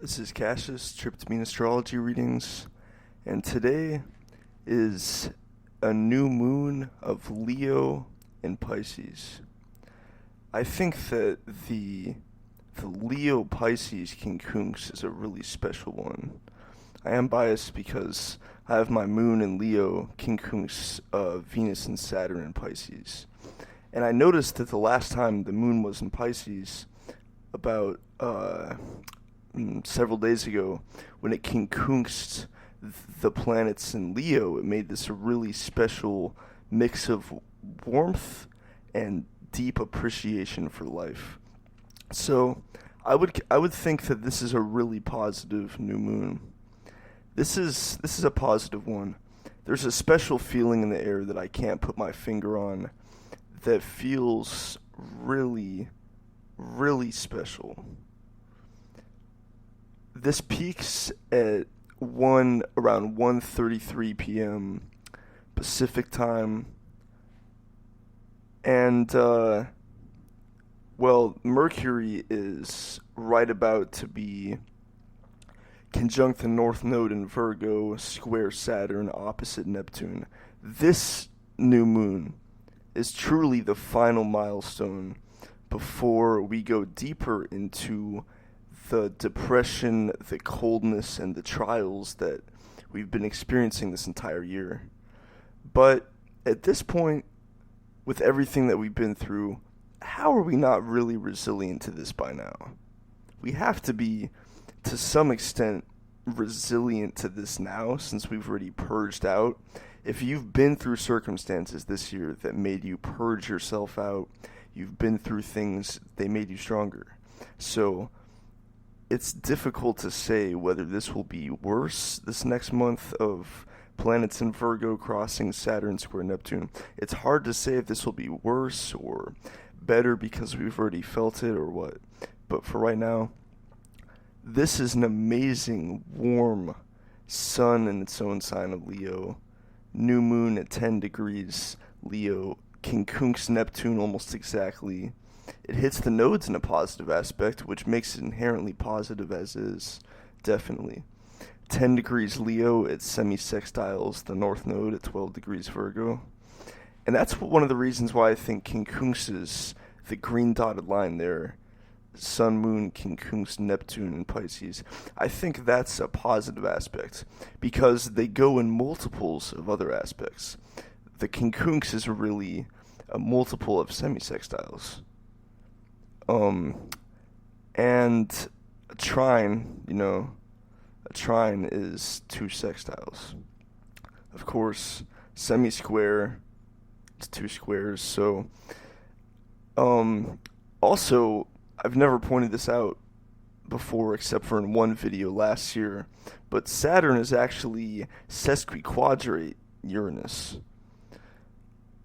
This is Cassius, Tryptamine Astrology Readings, and today is a new moon of Leo and Pisces. I think that the Leo Pisces quincunx is a really special one. I am biased because I have my moon in Leo quincunx Venus and Saturn in Pisces. And I noticed that the last time the moon was in Pisces, about several days ago, when it quincunxed the planets in Leo, it made this really special mix of warmth and deep appreciation for life. So I would think that this is a really positive new moon. This is a positive one. There's a special feeling in the air that I can't put my finger on that feels really, really special. This peaks at around 1:33 p.m. Pacific time, and Mercury is right about to be conjunct the North Node in Virgo, square Saturn, opposite Neptune. This new moon is truly the final milestone before we go deeper into the depression, the coldness, and the trials that we've been experiencing this entire year. But at this point, with everything that we've been through, how are we not really resilient to this by now? We have to be, to some extent, resilient to this now, since we've already purged out. If you've been through circumstances this year that made you purge yourself out, you've been through things, they made you stronger. So it's difficult to say whether this will be worse this next month of planets in Virgo crossing Saturn square Neptune. It's hard to say if this will be worse or better because we've already felt it or what. But for right now, this is an amazing, warm sun in its own sign of Leo. New moon at 10 degrees Leo, quincunx Neptune almost exactly. It hits the nodes in a positive aspect, which makes it inherently positive as is, definitely. 10 degrees Leo, it semi-sextiles the North Node at 12 degrees Virgo. And that's one of the reasons why I think quincunxes, the green dotted line there, Sun, Moon, quincunx, Neptune, and Pisces, I think that's a positive aspect because they go in multiples of other aspects. The quincunx is really a multiple of semi-sextiles. And a trine, a trine is two sextiles. Of course, semi-square, it's two squares. So, also, I've never pointed this out before except for in one video last year, but Saturn is actually sesquiquadrate Uranus.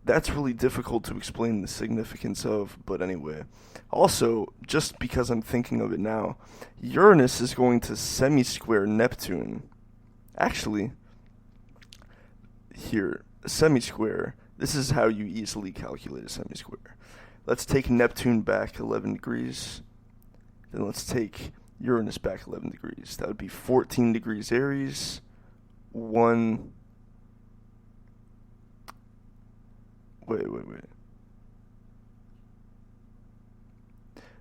That's really difficult to explain the significance of, but anyway. Also, just because I'm thinking of it now, Uranus is going to semi-square Neptune. Actually, here, a semi-square, this is how you easily calculate a semi-square. Let's take Neptune back 11 degrees. Then let's take Uranus back 11 degrees. That would be 14 degrees Aries. Wait.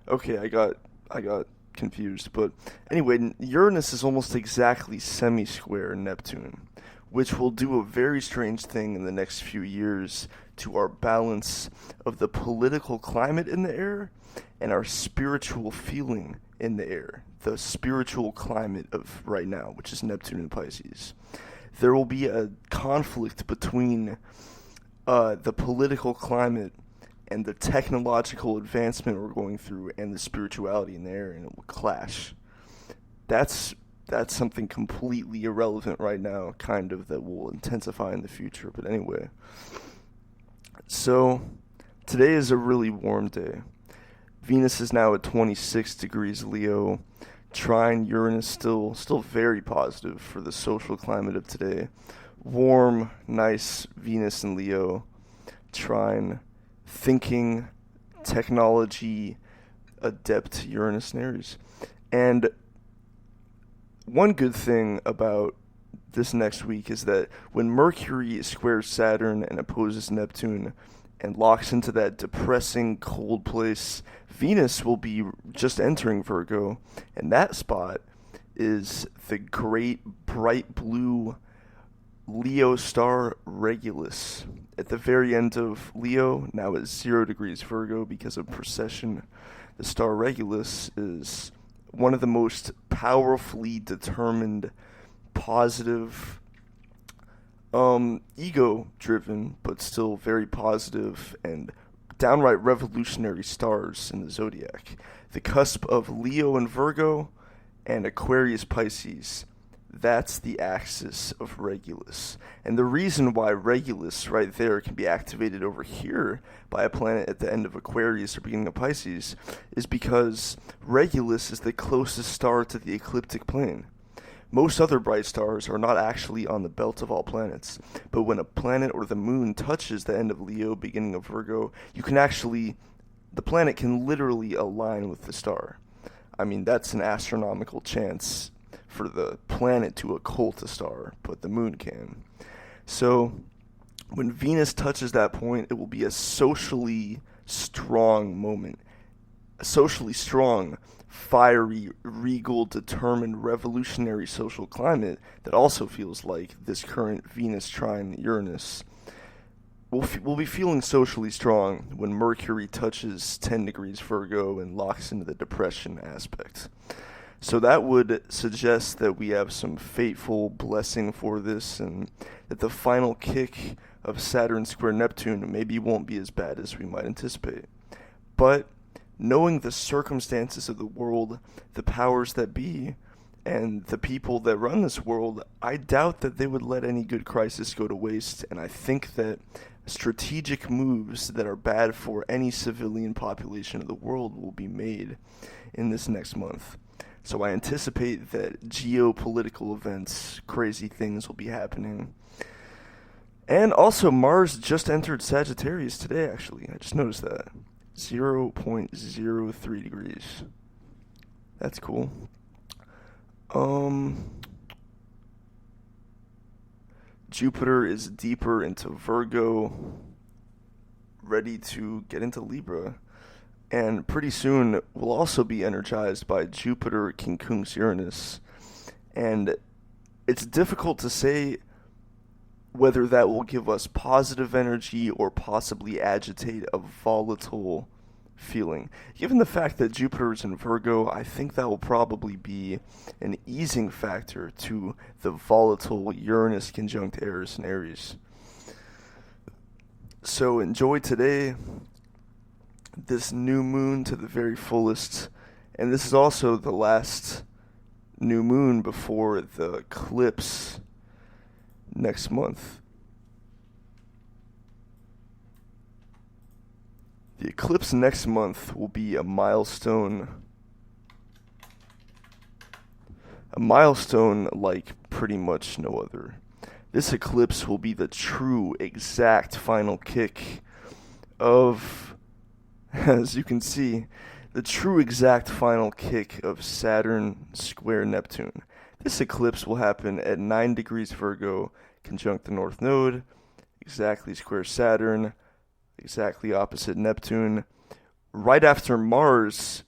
Okay, I got confused. But anyway, Uranus is almost exactly semi-square Neptune, which will do a very strange thing in the next few years to our balance of the political climate in the air and our spiritual feeling in the air, the spiritual climate of right now, which is Neptune and Pisces. There will be a conflict between the political climate and the technological advancement we're going through and the spirituality in the air, and it will clash. That's something completely irrelevant right now, kind of, that will intensify in the future. But anyway, so today is a really warm day. Venus is now at 26 degrees Leo. Trine Uranus still very positive for the social climate of today. Warm, nice Venus and Leo. Trine, thinking, technology, adept Uranus and Aries. And one good thing about this next week is that when Mercury squares Saturn and opposes Neptune and locks into that depressing cold place, Venus will be just entering Virgo, and that spot is the great bright blue Leo star Regulus. At the very end of Leo, now at 0 degrees Virgo because of precession, the star Regulus is one of the most powerfully determined, positive, ego-driven, but still very positive and downright revolutionary stars in the zodiac. The cusp of Leo and Virgo and Aquarius Pisces. That's the axis of Regulus. And the reason why Regulus right there can be activated over here by a planet at the end of Aquarius or beginning of Pisces is because Regulus is the closest star to the ecliptic plane. Most other bright stars are not actually on the belt of all planets, but when a planet or the moon touches the end of Leo, beginning of Virgo, the planet can literally align with the star. I mean, that's an astronomical chance for the planet to occult a star, but the moon can. So, when Venus touches that point, it will be a socially strong moment. A socially strong, fiery, regal, determined, revolutionary social climate that also feels like this current Venus trine Uranus. We'll be feeling socially strong when Mercury touches 10 degrees Virgo and locks into the depression aspect. So that would suggest that we have some fateful blessing for this, and that the final kick of Saturn square Neptune maybe won't be as bad as we might anticipate. But knowing the circumstances of the world, the powers that be, and the people that run this world, I doubt that they would let any good crisis go to waste, and I think that strategic moves that are bad for any civilian population of the world will be made in this next month. So I anticipate that geopolitical events, crazy things will be happening. And also, Mars just entered Sagittarius today, actually. I just noticed that. 0.03 degrees. That's cool. Jupiter is deeper into Virgo, ready to get into Libra. And pretty soon, we'll also be energized by Jupiter conjuncts Uranus. And it's difficult to say whether that will give us positive energy or possibly agitate a volatile feeling. Given the fact that Jupiter is in Virgo, I think that will probably be an easing factor to the volatile Uranus conjunct Eris and Aries. So enjoy today, this new moon to the very fullest, and this is also the last new moon before the eclipse next month. The eclipse next month will be a milestone like pretty much no other. This eclipse will be the true exact final kick of, as you can see, the true exact final kick of Saturn square Neptune. This eclipse will happen at 9 degrees Virgo, conjunct the North Node, exactly square Saturn, exactly opposite Neptune, right after Mars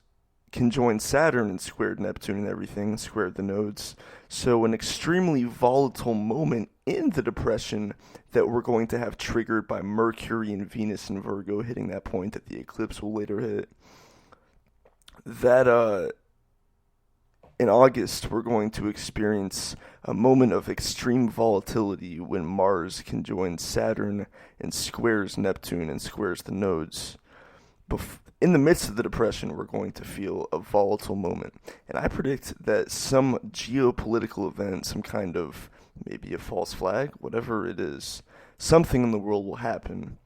conjoined Saturn and squared Neptune and everything, squared the nodes. So an extremely volatile moment in the depression that we're going to have triggered by Mercury and Venus and Virgo hitting that point that the eclipse will later hit. That in August, we're going to experience a moment of extreme volatility when Mars conjoins Saturn and squares Neptune and squares the nodes. In the midst of the depression, we're going to feel a volatile moment. And I predict that some geopolitical event, some kind of maybe a false flag, whatever it is, something in the world will happen